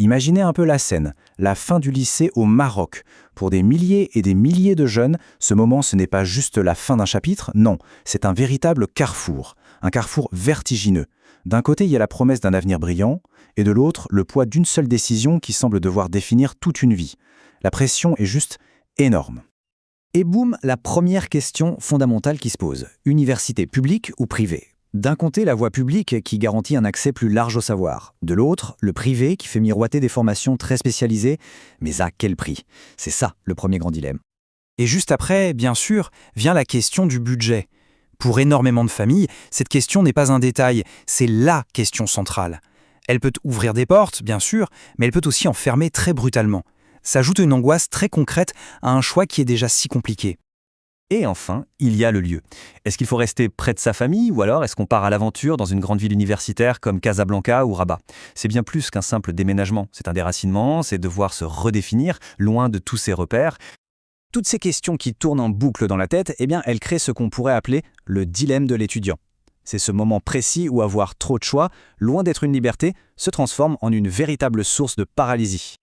Imaginez un peu la scène, la fin du lycée au Maroc. Pour des milliers et des milliers de jeunes, ce moment ce n'est pas juste la fin d'un chapitre, non, c'est un véritable carrefour, un carrefour vertigineux. D'un côté, il y a la promesse d'un avenir brillant, et de l'autre, le poids d'une seule décision qui semble devoir définir toute une vie. La pression est juste énorme. Et boum, la première question fondamentale qui se pose. Université publique ou privée? D'un côté, la voie publique qui garantit un accès plus large au savoir. De l'autre, le privé qui fait miroiter des formations très spécialisées. Mais à quel prix? C'est ça le premier grand dilemme. Et juste après, bien sûr, vient la question du budget. Pour énormément de familles, cette question n'est pas un détail, c'est LA question centrale. Elle peut ouvrir des portes, bien sûr, mais elle peut aussi en fermer très brutalement. Ça ajoute une angoisse très concrète à un choix qui est déjà si compliqué. Et enfin, il y a le lieu. Est-ce qu'il faut rester près de sa famille ou alors est-ce qu'on part à l'aventure dans une grande ville universitaire comme Casablanca ou Rabat? C'est bien plus qu'un simple déménagement. C'est un déracinement, c'est devoir se redéfinir, loin de tous ses repères. Toutes ces questions qui tournent en boucle dans la tête, elles créent ce qu'on pourrait appeler le dilemme de l'étudiant. C'est ce moment précis où avoir trop de choix, loin d'être une liberté, se transforme en une véritable source de paralysie.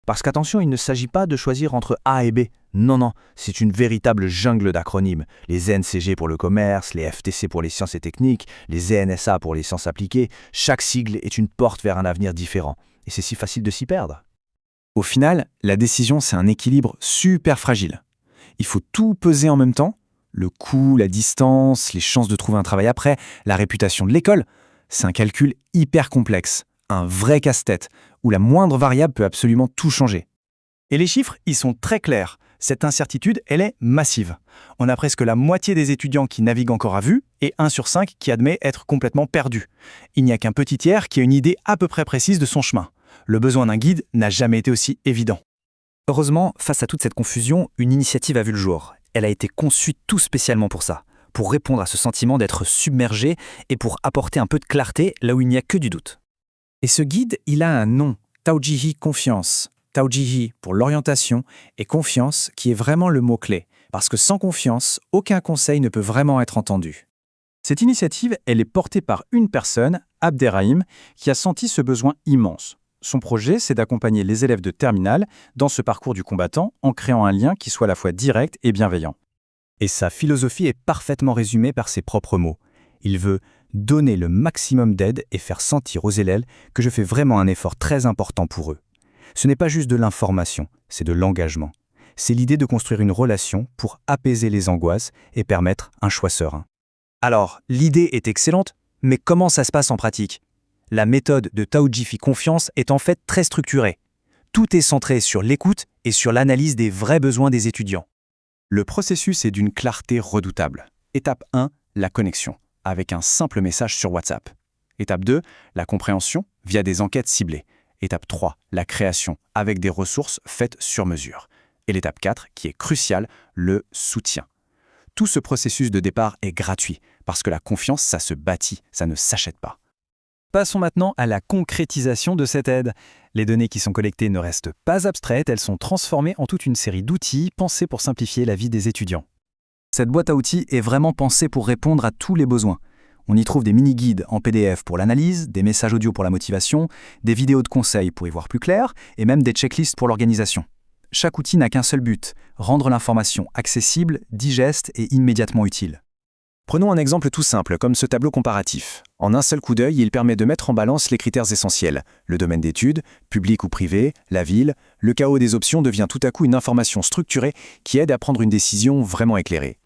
Parce qu'attention, il ne s'agit pas de choisir entre A et B. Non, c'est une véritable jungle d'acronymes. Les NCG pour le commerce, les FTC pour les sciences et techniques, les ENSA pour les sciences appliquées. Chaque sigle est une porte vers un avenir différent. Et c'est si facile de s'y perdre. Au final, la décision, c'est un équilibre super fragile. Il faut tout peser en même temps. Le coût, la distance, les chances de trouver un travail après, la réputation de l'école. C'est un calcul hyper complexe, un vrai casse-tête, où la moindre variable peut absolument tout changer. Et les chiffres, ils sont très clairs. Cette incertitude, elle est massive. On a presque la moitié des étudiants qui naviguent encore à vue et 1 sur 5 qui admet être complètement perdu. Il n'y a qu'un petit tiers qui a une idée à peu près précise de son chemin. Le besoin d'un guide n'a jamais été aussi évident. Heureusement, face à toute cette confusion, une initiative a vu le jour. Elle a été conçue tout spécialement pour ça, pour répondre à ce sentiment d'être submergé et pour apporter un peu de clarté là où il n'y a que du doute. Et ce guide, il a un nom, Tawjihi Confiance. Tawjihi pour l'orientation et confiance qui est vraiment le mot-clé. Parce que sans confiance, aucun conseil ne peut vraiment être entendu. Cette initiative, elle est portée par une personne, Abderrahim, qui a senti ce besoin immense. Son projet, c'est d'accompagner les élèves de terminale dans ce parcours du combattant en créant un lien qui soit à la fois direct et bienveillant. Et sa philosophie est parfaitement résumée par ses propres mots. Il veut donner le maximum d'aide et faire sentir aux élèves que je fais vraiment un effort très important pour eux. Ce n'est pas juste de l'information, c'est de l'engagement. C'est l'idée de construire une relation pour apaiser les angoisses et permettre un choix serein. Alors, l'idée est excellente, mais comment ça se passe en pratique? La méthode de Tawjihi Confiance est en fait très structurée. Tout est centré sur l'écoute et sur l'analyse des vrais besoins des étudiants. Le processus est d'une clarté redoutable. Étape 1, la connexion, avec un simple message sur WhatsApp. Étape 2, la compréhension via des enquêtes ciblées. Étape 3, la création, avec des ressources faites sur mesure. Et l'étape 4, qui est cruciale, le soutien. Tout ce processus de départ est gratuit, parce que la confiance, ça se bâtit, ça ne s'achète pas. Passons maintenant à la concrétisation de cette aide. Les données qui sont collectées ne restent pas abstraites, elles sont transformées en toute une série d'outils pensés pour simplifier la vie des étudiants. Cette boîte à outils est vraiment pensée pour répondre à tous les besoins. On y trouve des mini-guides en PDF pour l'analyse, des messages audio pour la motivation, des vidéos de conseils pour y voir plus clair, et même des checklists pour l'organisation. Chaque outil n'a qu'un seul but, rendre l'information accessible, digeste et immédiatement utile. Prenons un exemple tout simple, comme ce tableau comparatif. En un seul coup d'œil, il permet de mettre en balance les critères essentiels. Le domaine d'études, public ou privé, la ville, le chaos des options devient tout à coup une information structurée qui aide à prendre une décision vraiment éclairée.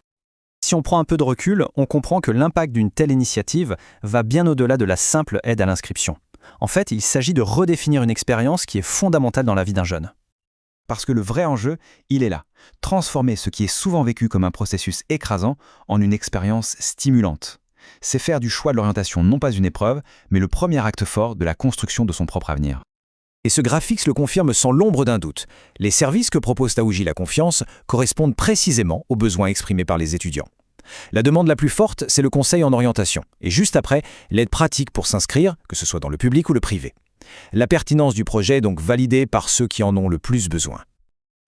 Si on prend un peu de recul, on comprend que l'impact d'une telle initiative va bien au-delà de la simple aide à l'inscription. En fait, il s'agit de redéfinir une expérience qui est fondamentale dans la vie d'un jeune. Parce que le vrai enjeu, il est là. Transformer ce qui est souvent vécu comme un processus écrasant en une expérience stimulante. C'est faire du choix de l'orientation non pas une épreuve, mais le premier acte fort de la construction de son propre avenir. Et ce graphique le confirme sans l'ombre d'un doute. Les services que propose Tawjihi la Confiance correspondent précisément aux besoins exprimés par les étudiants. La demande la plus forte, c'est le conseil en orientation. Et juste après, l'aide pratique pour s'inscrire, que ce soit dans le public ou le privé. La pertinence du projet est donc validée par ceux qui en ont le plus besoin.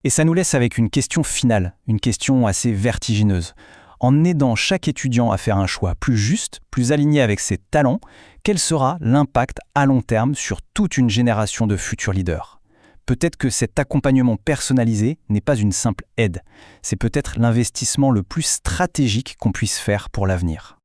Et ça nous laisse avec une question finale, une question assez vertigineuse. En aidant chaque étudiant à faire un choix plus juste, plus aligné avec ses talents, quel sera l'impact à long terme sur toute une génération de futurs leaders ? Peut-être que cet accompagnement personnalisé n'est pas une simple aide, c'est peut-être l'investissement le plus stratégique qu'on puisse faire pour l'avenir.